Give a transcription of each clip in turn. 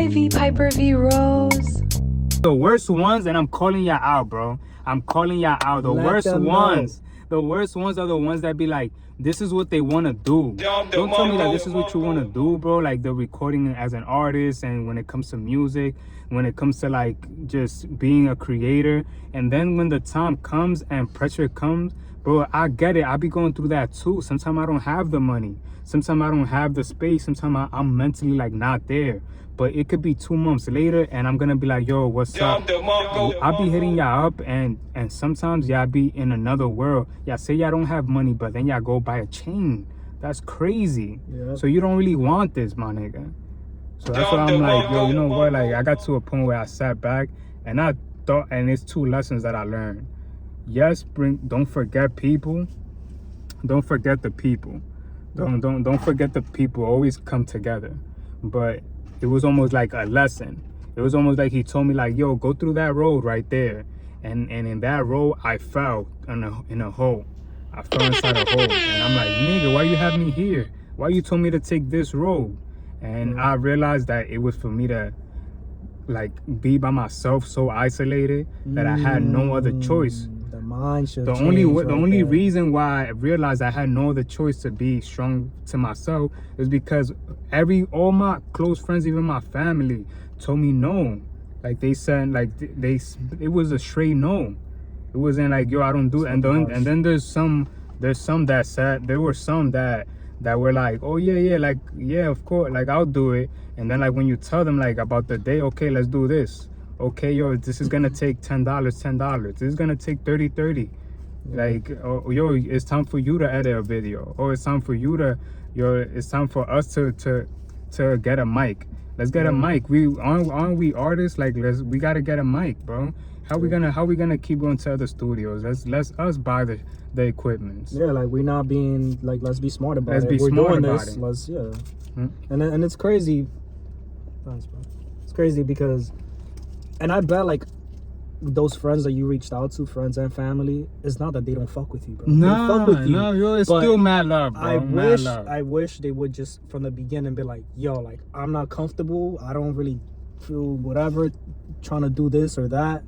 by Vpiper Vrose. The worst ones, and I'm calling y'all out, bro. I'm calling y'all out. The worst ones. The worst ones are the ones that be like, this is what they want to do. Don't tell me that this is what you want to do, bro. Like the recording as an artist, and when it comes to music, when it comes to like just being a creator. And then when the time comes and pressure comes, bro, I get it. I be going through that too. Sometimes I don't have the money. Sometimes I don't have the space. Sometimes I'm mentally like not there. But it could be 2 months later and I'm gonna be like, yo, what's up? I'll be hitting y'all up, and sometimes y'all be in another world. Y'all say y'all don't have money, but then y'all go buy a chain. That's crazy. Yeah. So you don't really want this, my nigga. So that's why I'm like, yo, you know what? Like I got to a point where I sat back and I thought, and it's 2 lessons that I learned. Yes, don't forget people. Don't forget the people. Don't forget the people. Always come together. But it was almost like a lesson. It was almost like he told me like, yo, go through that road right there. And in that road, I fell in a hole. I fell inside a hole. And I'm like, nigga, why you have me here? Why you told me to take this road? And I realized that it was for me to like be by myself, so isolated that I had no other choice. The mind should the only reason why I realized I had no other choice to be strong to myself is because all my close friends, even my family, told me no. Like they said, like it was a straight no. It wasn't like, yo, I don't do it. And then there's some that said, there were some that were like, oh yeah, like yeah, of course, like I'll do it. And then like when you tell them like about the day, okay, let's do this. Okay, yo, this is gonna take $10. This is gonna take $30. Like, oh, yo, it's time for you to edit a video. Or it's time for you to, it's time for us to get a mic. Let's get a mic. Aren't we artists? Like, we gotta get a mic, bro. How we gonna keep going to other studios? Let's us buy the equipment. Yeah, like we're not being like, let's be smart about it. We're doing about this. it. Let's and it's crazy. Thanks, bro. It's crazy because. And I bet like those friends that you reached out to, friends and family, it's not that they don't fuck with you, bro. They fuck with you, yo, it's still mad love, bro. I wish they would just from the beginning be like, yo, like I'm not comfortable. I don't really feel whatever trying to do this or that.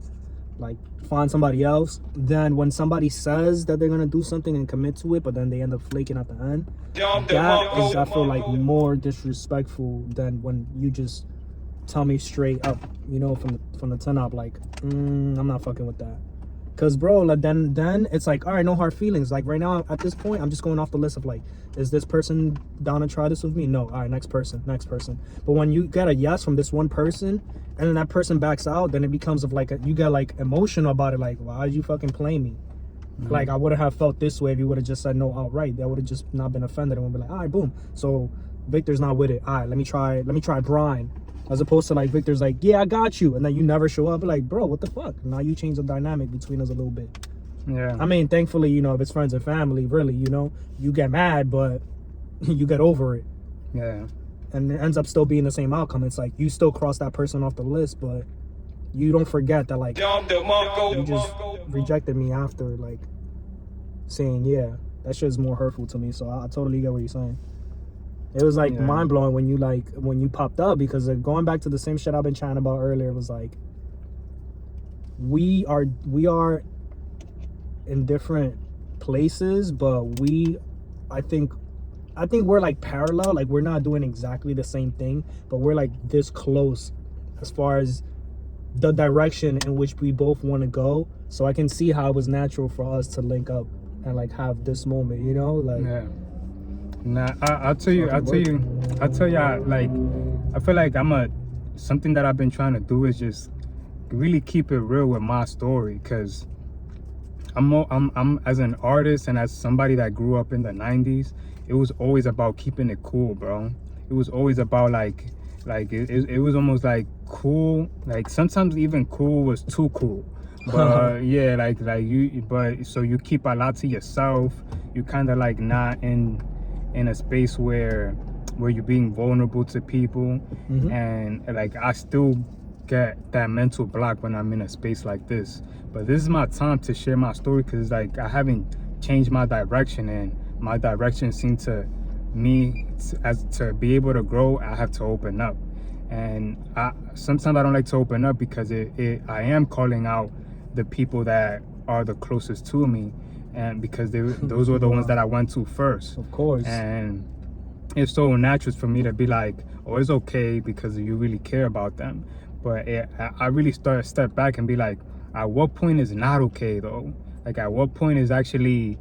Like find somebody else. Then when somebody says that they're gonna do something and commit to it, but then they end up flaking at the end, that is, I feel like, more disrespectful than when you just tell me straight up, you know, from the 10 up, like, I'm not fucking with that. Cause bro, like, then it's like, all right, no hard feelings. Like right now at this point, I'm just going off the list of like, is this person down to try this with me? No. All right, next person. But when you get a yes from this one person, and then that person backs out, then it becomes of like you get like emotional about it. Like, why did you fucking play me? Like I wouldn't have felt this way if you would have just said no outright. That would have just not been offended and would be like, all right, boom. So Victor's not with it. All right, let me try Brian. As opposed to like Victor's like, yeah, I got you, and then you never show up. Like, bro, what the fuck? Now you change the dynamic between us a little bit. Yeah. I mean, thankfully, you know, if it's friends and family, really, you know, you get mad, but you get over it. Yeah. And it ends up still being the same outcome. It's like you still cross that person off the list, but you don't forget that like you just rejected me after like saying yeah. That shit is more hurtful to me. So I totally get what you're saying. It was like mind blowing when you popped up, because going back to the same shit I've been chatting about earlier, was like we are in different places, but I think we're like parallel. Like we're not doing exactly the same thing, but we're like this close as far as the direction in which we both want to go. So I can see how it was natural for us to link up and like have this moment, you know, like. Yeah. Nah, I'll tell you, like, I feel like something that I've been trying to do is just really keep it real with my story, because I'm as an artist and as somebody that grew up in the 90s, it was always about keeping it cool, bro. It was always about like it was almost like cool, like sometimes even cool was too cool. But yeah, like so you keep a lot to yourself. You kind of like not in a space where you're being vulnerable to people. And like I still get that mental block when I'm in a space like this, but this is my time to share my story, because like I haven't changed my direction, and my direction seemed to me to be able to grow, I have to open up. And sometimes I don't like to open up because I am calling out the people that are the closest to me, and because those were the ones that I went to first. Of course. And it's so natural for me to be like, oh, it's okay because you really care about them. But I really step back and be like, at what point is not okay though? Like at what point is actually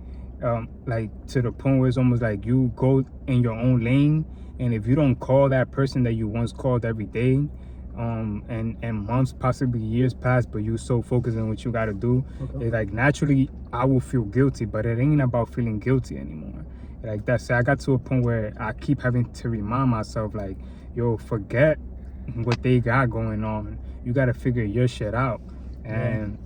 like to the point where it's almost like you go in your own lane, and if you don't call that person that you once called every day, and months, possibly years pass, but you so focused on what you got to do, it's like naturally I will feel guilty, but it ain't about feeling guilty anymore. Like that's, I got to a point where I keep having to remind myself like, yo, forget what they got going on. You got to figure your shit out. And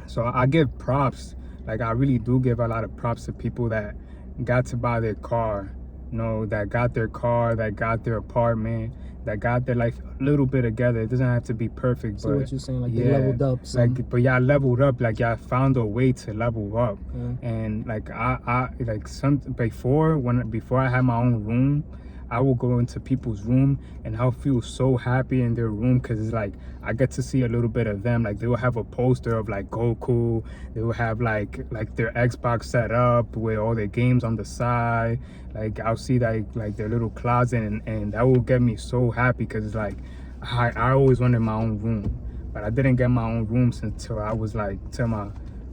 so I give props. Like I really do give a lot of props to people that got to buy their car, you know, that got their car, that got their apartment, that got their life a little bit together. It doesn't have to be perfect, So but what you're saying, like they leveled up. like, but y'all leveled up. Like y'all found a way to level up. And like I like before I had my own room, I will go into people's room and I'll feel so happy in their room because it's like I get to see a little bit of them. Like they will have a poster of like Goku. They will have like their Xbox set up with all their games on the side. Like I'll see like their little closet, and that will get me so happy because it's like I always wanted my own room, but I didn't get my own room until I was like till my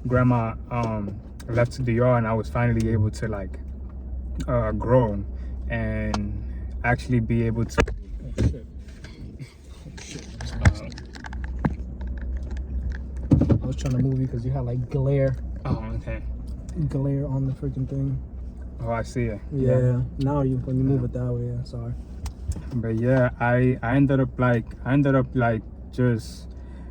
grandma left the yard, and I was finally able to like grow and actually be able to I was trying to move you because you had like glare oh, okay. Glare on the freaking thing. Oh, I see it. Yeah. Now when you move it that way, yeah, sorry. But yeah, I ended up like just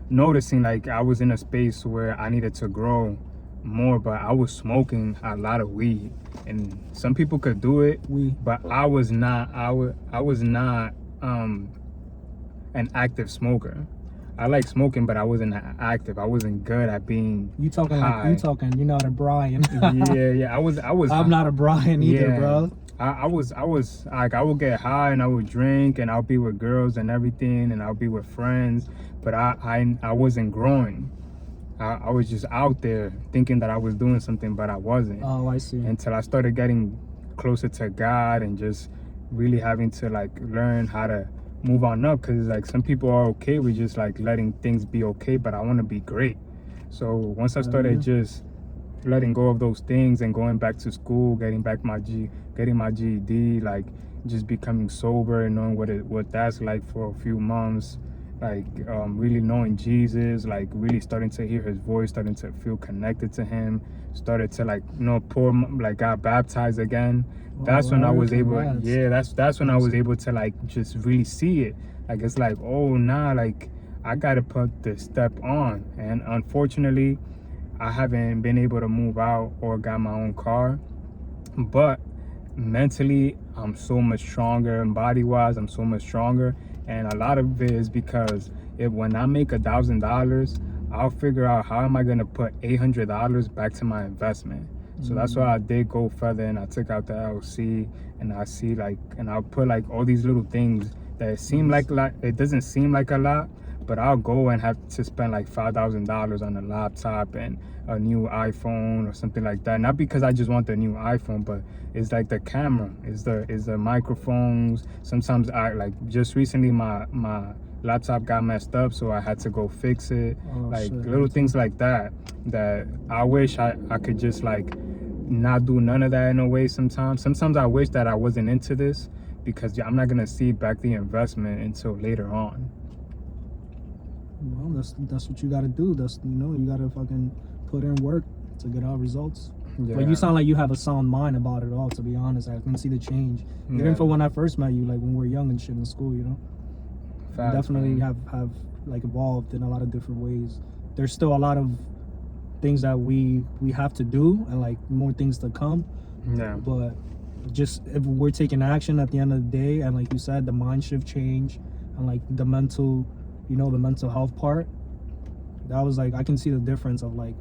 noticing like I was in a space where I needed to grow more, but I was smoking a lot of weed, and some people could do it, but I was not an active smoker. I like smoking, but I wasn't active. I wasn't good at being You talking high. like you talking? You're not a Brian. yeah. I was. I'm not a Brian either, yeah, bro. I was like, I would get high and I would drink and I'll be with girls and everything and I'll be with friends, but I wasn't growing. I was just out there thinking that I was doing something, but I wasn't. Oh, I see. Until I started getting closer to God and just really having to like learn how to move on up, because like some people are okay with just like letting things be okay, but I want to be great. So once I started just letting go of those things and going back to school, getting my GED, like just becoming sober and knowing what that's like for a few months, like really knowing Jesus, like really starting to hear his voice, starting to feel connected to him, started to like got baptized again. That's when I was able, that's when I was able to like just really see it. Like it's like, oh nah, like I gotta put this step on. And unfortunately I haven't been able to move out or got my own car, but mentally I'm so much stronger, and body wise I'm so much stronger. And a lot of it is because when I make $1,000, I'll figure out how am I gonna put $800 back to my investment. So that's why I did go further, and I took out the LLC, and I see like, and I'll put like all these little things that seem like a lot. It doesn't seem like a lot, but I'll go and have to spend like $5,000 on a laptop and a new iPhone or something like that. Not because I just want the new iPhone, but it's like the camera, it's the microphones. Sometimes I like, just recently my laptop got messed up, so I had to go fix it. Little things like that I wish I could just like not do none of that in a way. Sometimes I wish that I wasn't into this, because I'm not gonna see back the investment until later on. Well, that's what you gotta do. You gotta fucking put in work to get out results. Yeah. But you sound like you have a sound mind about it all, to be honest. I can see the change. Even from when I first met you, like when we were young and shit in school, you know. Facts, definitely have like evolved in a lot of different ways. There's still a lot of things that we have to do, and like more things to come. Yeah. But just if we're taking action at the end of the day, and like you said, the mind shift change, and like the mental health part, that was like, I can see the difference of like,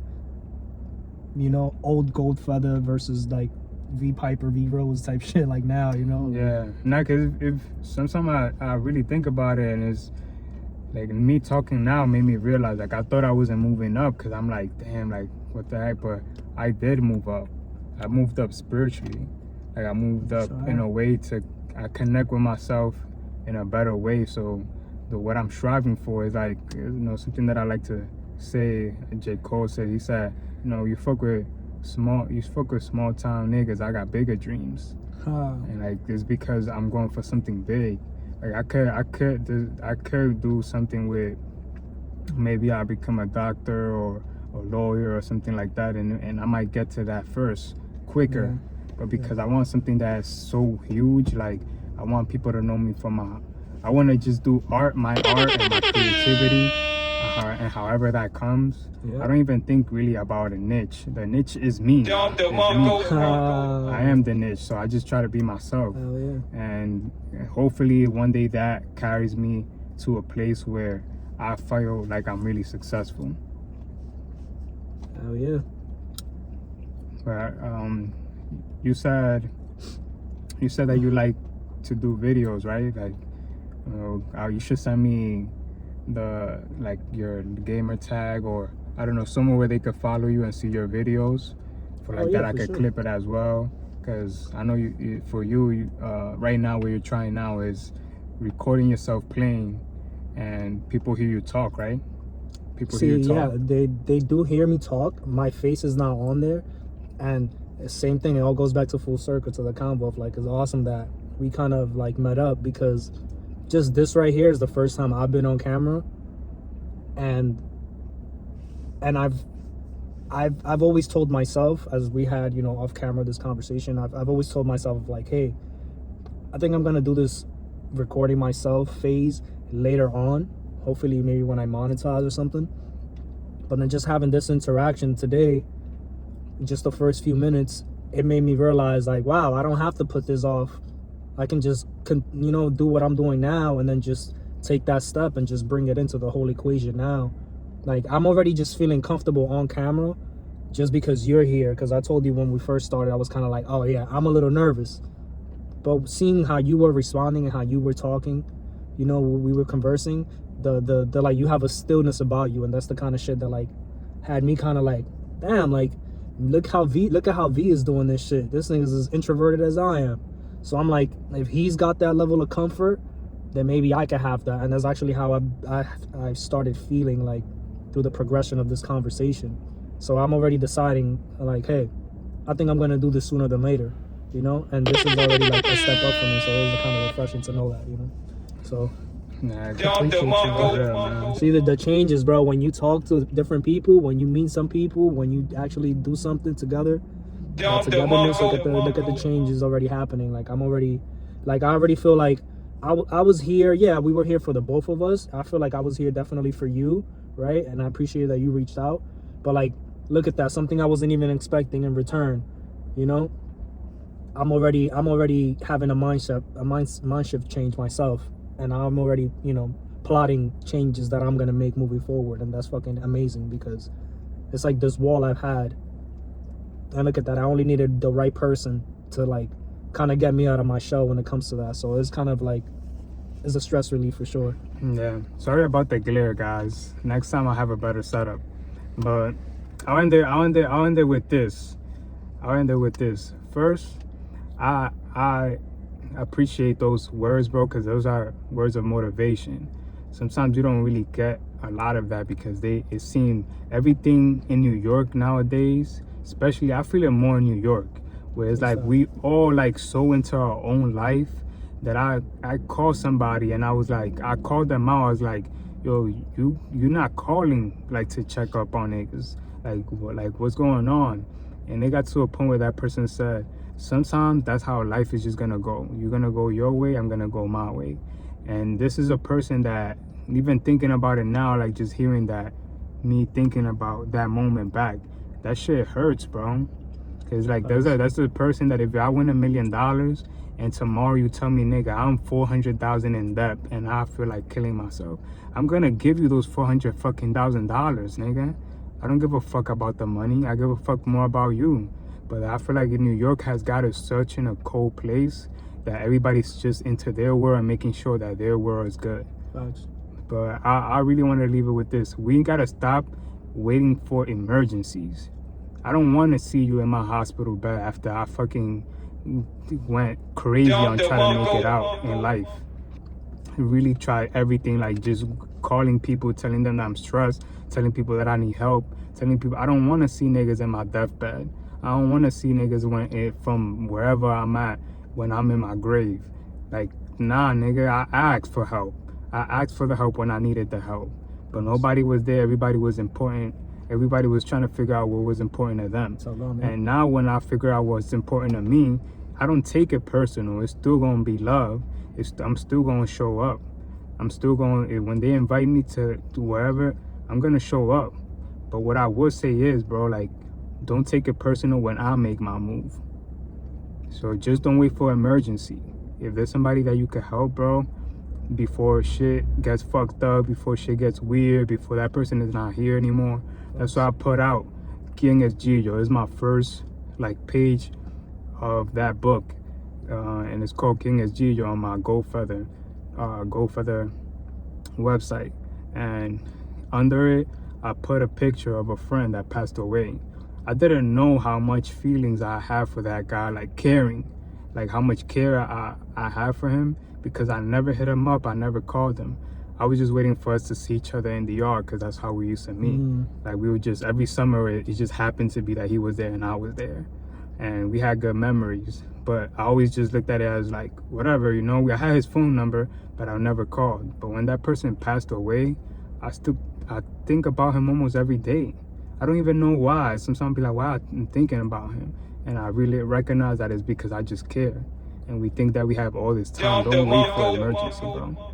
old gold feather versus like Vpiper Vrose type shit like now, you know? Yeah, nah, cause if sometimes I really think about it, and it's like me talking now made me realize like I thought I wasn't moving up, cause I'm like, damn, like what the heck, but I did move up. I moved up spiritually. Like I moved up in a way to I connect with myself in a better way. So what I'm striving for is like, you know, something that I like to say. J. Cole said, he said, you know, you fuck with small town niggas, I got bigger dreams. And like it's because I'm going for something big. Like I could do something with, maybe I become a doctor or a lawyer or something like that, and I might get to that first quicker. But because I want something that's so huge, like I want people to know me for I want to just do my art and my creativity, and however that comes. I don't even think really about a niche. The niche is me. I am the niche, so I just try to be myself. And hopefully one day that carries me to a place where I feel like I'm really successful. Hell yeah. But you said that you like to do videos, right? Like you should send me your gamer tag, or I don't know, somewhere where they could follow you and see your videos for like that. I could clip it as well, because I know for you right now what you're trying now is recording yourself playing and people hear you talk, right? People hear you talk. Yeah, they do hear me talk. My face is not on there, and same thing, it all goes back to full circle to the combo of like, it's awesome that we kind of like met up, because just this right here is the first time I've been on camera, and I've always told myself, as we had, you know, off camera this conversation, I've always told myself like, hey, I think I'm gonna do this recording myself phase later on, hopefully maybe when I monetize or something. But then just having this interaction today, just the first few minutes, it made me realize like, wow, I don't have to put this off. I can just, you know, do what I'm doing now, and then just take that step and just bring it into the whole equation now. Like, I'm already just feeling comfortable on camera just because you're here. Because I told you when we first started, I was kind of like, oh yeah, I'm a little nervous. But seeing how you were responding and how you were talking, you know, we were conversing, the like, you have a stillness about you, and that's the kind of shit that like had me kind of like, damn, like look at how V is doing this shit. This nigga is as introverted as I am. So I'm like, if he's got that level of comfort, then maybe I can have that. And that's actually how I started feeling like through the progression of this conversation. So I'm already deciding like, hey, I think I'm gonna do this sooner than later, you know? And this is already like a step up for me, so it was kind of refreshing to know that, you know? So I appreciate you, man. See the changes, bro, when you talk to different people, when you meet some people, when you actually do something together, togetherness, look at the changes already happening. Like I'm already, like I already feel like I was here. Yeah, we were here for the both of us. I feel like I was here definitely for you, right? And I appreciate that you reached out. But like, look at that, something I wasn't even expecting in return, you know? I'm already having a mind shift change myself, and I'm already, you know, plotting changes that I'm gonna make moving forward, and that's fucking amazing, because it's like this wall I've had, and look at that, I only needed the right person to like kind of get me out of my shell when it comes to that. So it's kind of like, it's a stress relief for sure. Yeah, sorry about the glare, guys. Next time I'll have a better setup. But I'll end it with this. First, I appreciate those words, bro, because those are words of motivation. Sometimes you don't really get a lot of that, because it seems everything in New York nowadays, especially I feel it more in New York, where it's like we all like so into our own life that I called somebody and I called them out. I was like, yo, you're not calling like to check up on niggas, like what's going on? And they got to a point where that person said, sometimes that's how life is just gonna go. You're gonna go your way, I'm gonna go my way. And this is a person that, even thinking about it now, like just hearing that, me thinking about that moment back, that shit hurts, bro. Cause like that's the person that if I win $1 million and tomorrow you tell me, nigga, I'm 400,000 in debt and I feel like killing myself, I'm gonna give you those $400,000, nigga. I don't give a fuck about the money. I give a fuck more about you. But I feel like New York has got us such in a cold place that everybody's just into their world and making sure that their world is good. Thanks. But I really want to leave it with this. We gotta stop waiting for emergencies. I don't want to see you in my hospital bed after I fucking went crazy on trying to make it out in life. I really tried everything, like just calling people, telling them that I'm stressed, telling people that I need help, telling people I don't want to see niggas in my deathbed. I don't want to see niggas from wherever I'm at when I'm in my grave. Like, nah, nigga, I asked for help. I asked for the help when I needed the help. But nobody was there. Everybody was important. Everybody was trying to figure out what was important to them. And now when I figure out what's important to me, I don't take it personal. It's still going to be love. I'm still going to show up. I'm still going, when they invite me to wherever, I'm going to show up. But what I would say is, bro, like, don't take it personal when I make my move. So just don't wait for emergency. If there's somebody that you can help, bro, before shit gets fucked up, before shit gets weird, before that person is not here anymore. That's why I put out King es Gillo. It's my first like page of that book. And it's called King es Gillo on my Go Feather website. And under it, I put a picture of a friend that passed away. I didn't know how much feelings I have for that guy, like caring, like how much care I have for him, because I never hit him up, I never called him. I was just waiting for us to see each other in the yard, because that's how we used to meet. Like we would just, every summer it just happened to be that he was there and I was there, and we had good memories. But I always just looked at it as like, whatever, you know, I had his phone number, but I never called. But when that person passed away, I think about him almost every day. I don't even know why. Sometimes I'll be like, wow, I'm thinking about him. And I really recognize that it's because I just care. And we think that we have all this time. Don't wait for emergency, bro.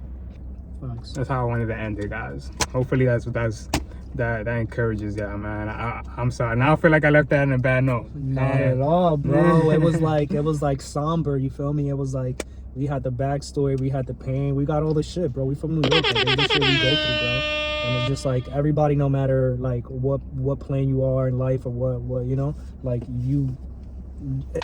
Thanks. That's how I wanted to end it, guys. Hopefully that encourages y'all, man. I'm sorry. Now I feel like I left that in a bad note. Not at all, bro. It was like somber, you feel me? It was like we had the backstory, we had the pain, we got all the shit, bro. We from New York, like, this shit we go through, bro. And it's just like everybody, no matter like what plane you are in life or what you know, like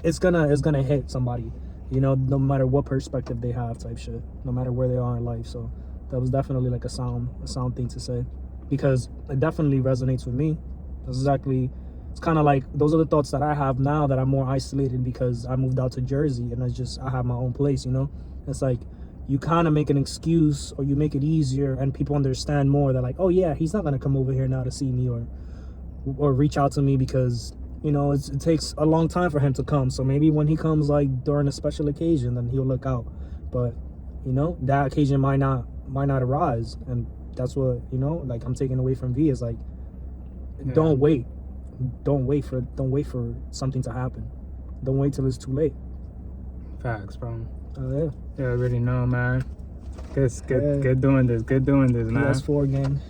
it's gonna hit somebody, you know, no matter what perspective they have, type shit, no matter where they are in life. So that was definitely like a sound thing to say, because it definitely resonates with me. That's exactly, it's kind of like those are the thoughts that I have now that I'm more isolated because I moved out to Jersey and I have my own place, you know. It's like you kind of make an excuse or you make it easier and people understand more. They're like, oh yeah, he's not gonna come over here now to see me or reach out to me, because you know it takes a long time for him to come. So maybe when he comes like during a special occasion, then he'll look out. But you know, that occasion might not arise, and that's what, you know, like I'm taking away from V is like, don't wait for something to happen. Don't wait till it's too late. Facts, bro. Oh yeah. You already know, man. Good doing this, man. PS4 game.